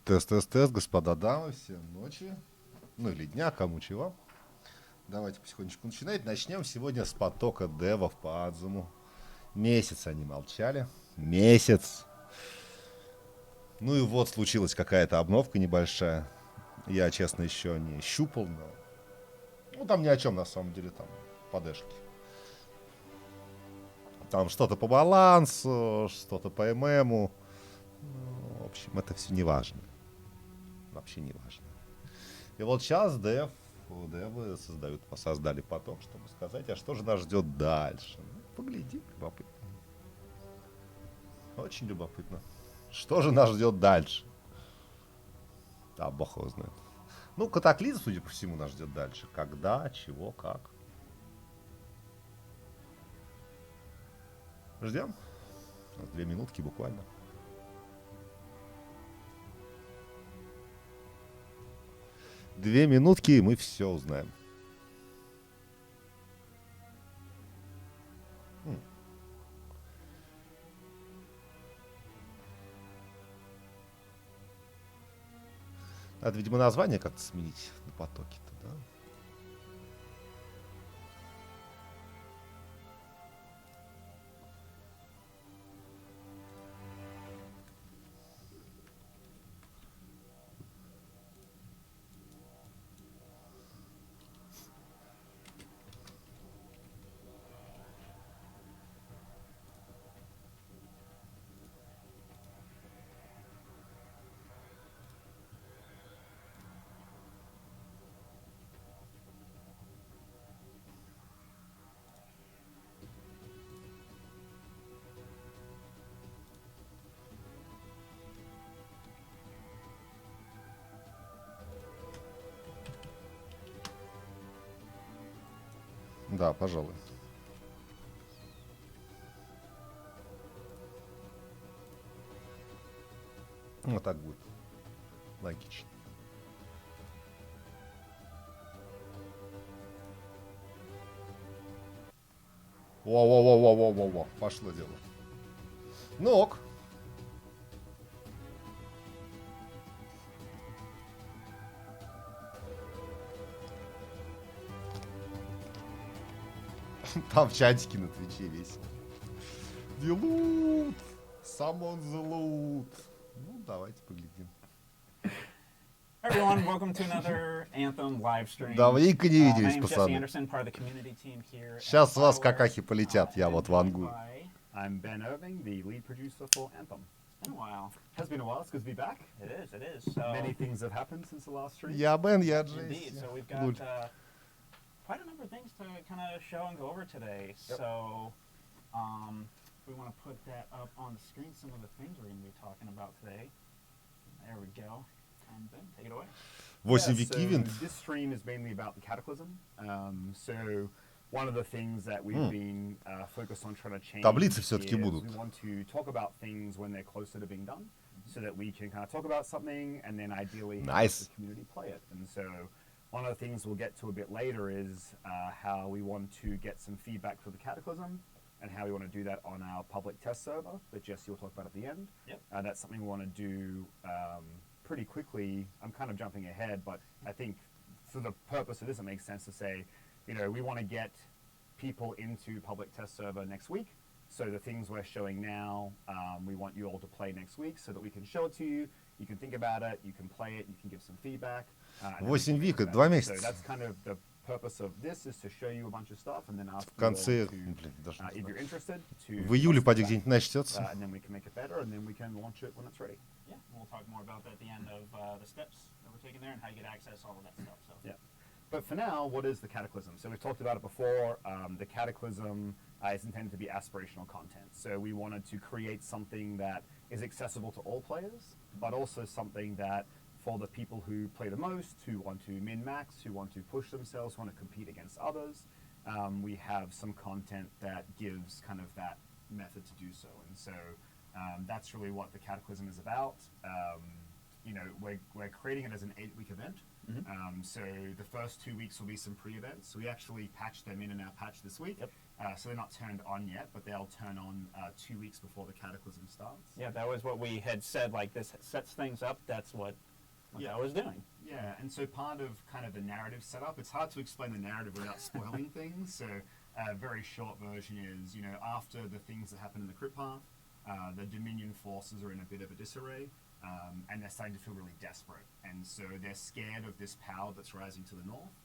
Тест, тест, тест, господа дамы, всем ночи, ну или дня, кому чего. Давайте потихонечку начинать. Начнем сегодня с потока девов по Адзуму. Месяц они молчали. Месяц. Ну и вот случилась какая-то обновка небольшая. Я, честно, еще не щупал, но... Ну, там ни о чем, на самом деле, там подешки. Там что-то по балансу, что-то по ММу. Ну, в общем, это все не важно. Вообще не важно. И вот сейчас девы создали поток, чтобы сказать, а что же нас ждет дальше. Ну, погляди, любопытно. Очень любопытно. Что же нас ждет дальше? А, бог его знает. Ну, катаклизм, судя по всему, нас ждет дальше. Когда, чего, как. Ждем. 2 минутки буквально. Две минутки, и мы все узнаем. Надо, видимо, название как-то сменить на потоке-то, да? Да, пожалуй. Ну, так будет. Логично. Во-во-во-во-во-во-во. Пошло дело. Ну ок. Там в чатике на Твиче весело. The loot! Summon the loot! Ну, давайте поглядим. Hi everyone, welcome to another Anthem live stream. Давненько не My виделись, name is Jesse пацаны. Anderson, part of the community team here. Сейчас с вас какахи полетят, я вот вангую. I'm Ben Irving, the lead producer for Anthem. It's been a while. Has been a while, it's good to be back. It is, it is. So, Many things have happened since the last stream. Я Бен, я indeed, Джесси. so we've got Луль. quite a number of things to kind of show and go over today. Yep. So, we want to put that up on the screen, some of the things we're going to be talking about today. There we go. And Ben, take it away. 8 Yeah, век so ивент. this stream is mainly about the Cataclysm. So one of the things that we've been focused on trying to change Таблицы всё-таки is будут. we want to talk about things when they're closer to being done, so that we can kind of talk about something and then ideally have Nice. the community play it. And so one of the things we'll get to a bit later is how we want to get some feedback for the Cataclysm and how we want to do that on our public test server that Jesse will talk about at the end. Yep. That's something we want to do pretty quickly. I'm kind of jumping ahead, but I think for the purpose of this, it makes sense to say, we want to get people into public test server next week. So the things we're showing now, we want you all to play next week so that we can show it to you. You can think about it, you can play it, you can give some feedback. And then we 8 can make века, it 2 better. So месяца. that's kind of the purpose of this, is to show you a bunch of stuff and then ask В you all конце, to, блин, даже не if you're знаю. interested, to В июле post поди feedback. где-нибудь начнется. And then we can make it better, and then we can launch it when it's ready. Yeah, we'll talk more about that at the end of the steps that we're taking there and how you get access, all of that stuff. So. Yeah. But for now, what is the Cataclysm? So we've talked about it before. The Cataclysm is intended to be aspirational content. So we wanted to create something that is accessible to all players, but also something that for the people who play the most, who want to min-max, who want to push themselves, want to compete against others, we have some content that gives kind of that method to do so. And so that's really what the Cataclysm is about. We're creating it as an 8-week event. So the first 2 weeks will be some pre-events. So we actually patched them in our patch this week. Yep. So they're not turned on yet, but they'll turn on 2 weeks before the Cataclysm starts. Yeah, that was what we had said. Like, this sets things up. That's what I was doing. Yeah, and so part of kind of the narrative setup, it's hard to explain the narrative without spoiling things. So a very short version is, after the things that happen in the Crypt Path, the Dominion forces are in a bit of a disarray, and they're starting to feel really desperate. And so they're scared of this power that's rising to the north.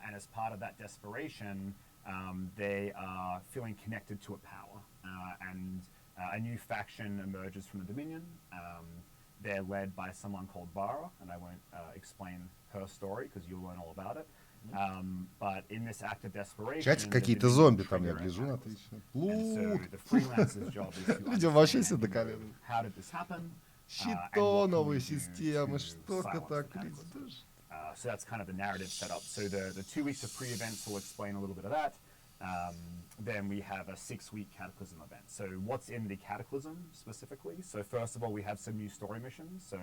And as part of that desperation, they are feeling connected to a power. And a new faction emerges from the Dominion. They're led by someone called Bara, and I won't explain her story because you'll learn all about it. But in this act of desperation, Чатик какие-то зомби там, я гляжу на отлично. Плут. Людям вообще все до колена. Щитоновые системы, что-то так, видишь? So that's kind of the narrative setup. So the 2 weeks of pre-events will explain a little bit of that. Then we have a 6-week Cataclysm event. So what's in the Cataclysm specifically? So first of all, we have some new story missions. So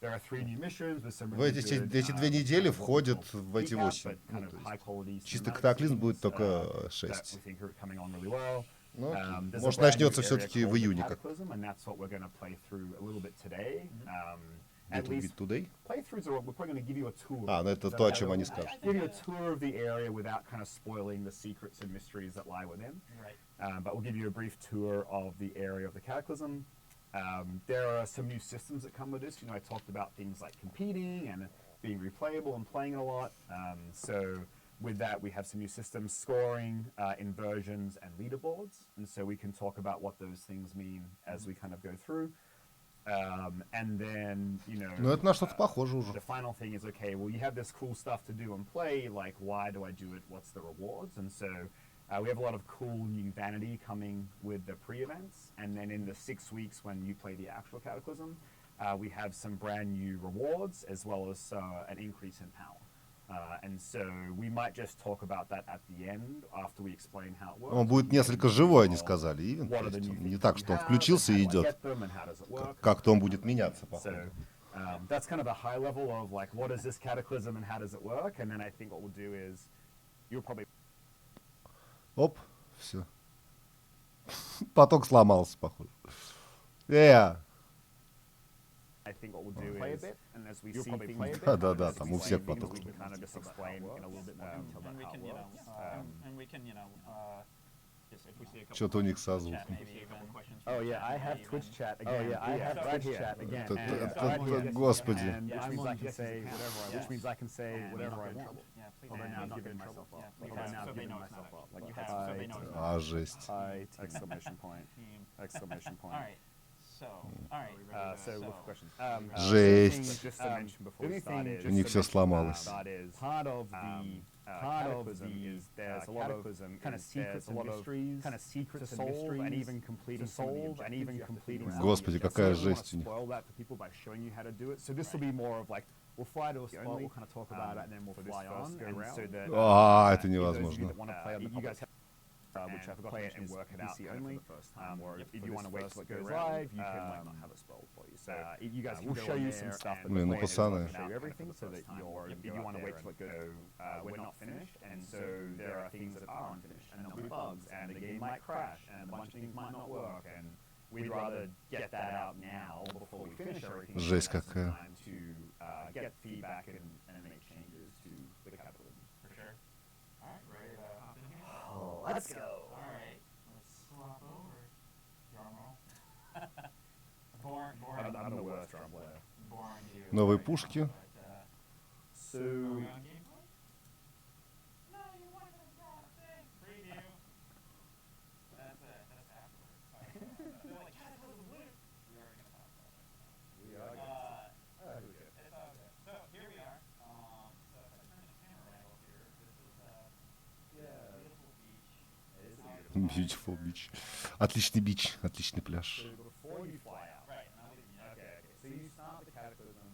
there are 3 new missions with some really Эти good, 2 недели входят в эти recap, 8. but kind of high-quality Чисто cinematic катаклизм scenes, будет только that 6. we think are coming on really well. Ну, There's a может, brand начнется new все-таки area в called the июне. Как Cataclysm, and that's what we're going to play through a little bit today. At Little least bit today. playthroughs are, we're probably going to give you a tour. Ну это Is that то, о how чем it они works? скажут. Give you a tour of the area without kind of spoiling the secrets and mysteries that lie within. Right. But we'll give you a brief tour of the area of the Cataclysm. There are some new systems that come with this. I talked about things like competing and being replayable and playing it a lot. So with that, we have some new systems, scoring, inversions, and leaderboards. And so we can talk about what those things mean as we kind of go through. And then, Ну это на что-то похоже уже. the final thing is, okay, well, you have this cool stuff to do and play, like, why do I do it? What's the rewards? And so we have a lot of cool new vanity coming with the pre-events. And then in the 6 weeks when you play the actual Cataclysm, we have some brand new rewards as well as an increase in power. And so we might just talk about that at the end after we explain how it works. Он будет несколько живой, они сказали, Ивен. What То are the есть new он не things так, you что он have, включился and и how do I идет. get them, and how does it work? Как-то он будет меняться, So походу. that's kind of a high level of like, what is this Cataclysm and how does it work? And then I think what we'll do is you'll probably Оп, все. Поток сломался, похоже. I think what we'll do Play a is, bit, and as we You'll see probably things, play a bit. Да-да-да, там у всех things поток we can сломался. kind of just explain in a little bit more detail about And we how can, it works. and we can, just if we see a couple Что-то у них со chat, звуком. maybe even questions Oh from yeah, chat, I maybe have even- Twitch chat Oh, again. yeah, I have right Twitch here. chat again. Это- And это- right here. Господи. And Yeah, which I'm means on I can Jesse's say panel. whatever, Yes. which means I can say And whatever I not in want. trouble. Yeah, please. Although And now I'm not giving in myself trouble. up. Yeah, Although please. now So I'm they giving know it's myself not up. a- Like, you hi, have- so they know it's not А, жесть. hi, exclamation point, Team. exclamation point. All right. So, all right. So look for questions. Жесть. Just to mention before the we only start thing is, У них все сломалось. that is Part of um, the Cataclysm is there's a lot of kind of secrets and mysteries kind of secrets to and solve mysteries and even completing to some of the solve and even objectives you have to completing figure some out. of the Господи, objectives. какая So we don't жесть у wanna них. spoil that for people by showing you how to do it. So this will be more of like we'll fly to a spot, only, we'll kind of talk about it, and then we'll for fly this on. first go And round. so that А, это those of you невозможно. that want to play on the you guys public, which I forgot play to it mention and is work it out PC kind of for only. the first time, or If for you this want to wait first till it go goes round, live, you can might not have it spoiled for you. So you guys we'll can show go you in some there stuff. and that Блин, ну, play and пацаны. work it out everything so that if you want to wait till it goes, we're not finished, and so there are things that are unfinished, and there'll be bugs, and the game might crash, and a bunch of things might not work, and we'd rather get that out now before we finish everything. Жесть so we have some какая. time to get feedback and make changes to the Cataclysm. For sure. All right, ready to hop in here? Oh, let's go. All right, let's swap over. Drum roll. Boring. I'm the worst drum player. Boring you. Новые right пушки. now, but, So are we on gameplay? No, you want to preview. That's it. That's afterwards. They're like, Cataclysm Loot. We are going to talk about it. we are. It's all good. So here we are. So if I turn the camera angle here, this is a beautiful beach. Beautiful beach. Отличный бич, отличный пляж. So before you fly out. Right, and I'll leave you. Okay. So you start the Cataclysm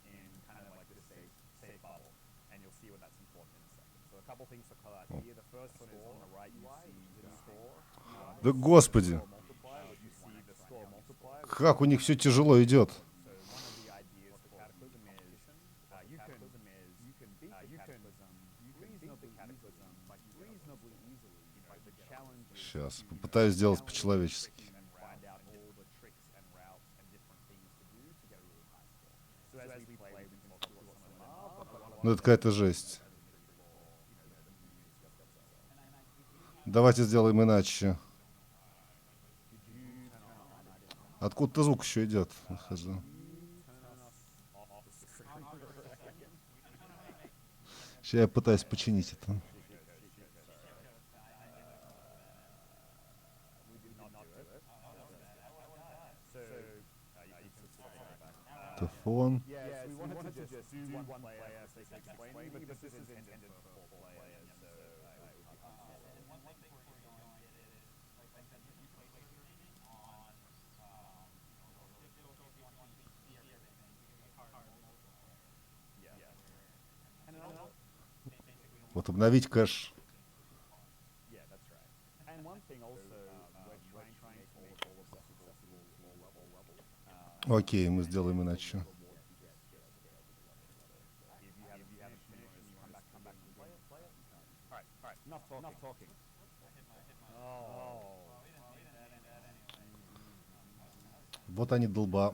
in kind of like this safe bubble, and you'll see what that's important in a second. So a couple things to call out here. The first one is on the right. You see the score. Да господи, Score multiplier. You see the score multiplier. как у них все тяжело идет. So one of the ideas for Cataclysm is Сейчас, попытаюсь сделать по-человечески. Ну это какая-то жесть. Давайте сделаем иначе. Откуда-то звук еще идет. Нахожу. Сейчас я пытаюсь починить это. Это фон. Yes, we wanted to just do one player so they can explain, but this is intended for 4 players, so And one thing before you go and get it is, like I said, you play streaming on, difficult if you want to see everything, because it's hard multiplayer. yeah. And another, Вот обновить кэш. yeah, that's right. And one thing also, we're trying to make all accessible to all levels. Окей, мы сделаем иначе. If you haven't finished and you come back and play it. All right, enough talking. Вот они, долба.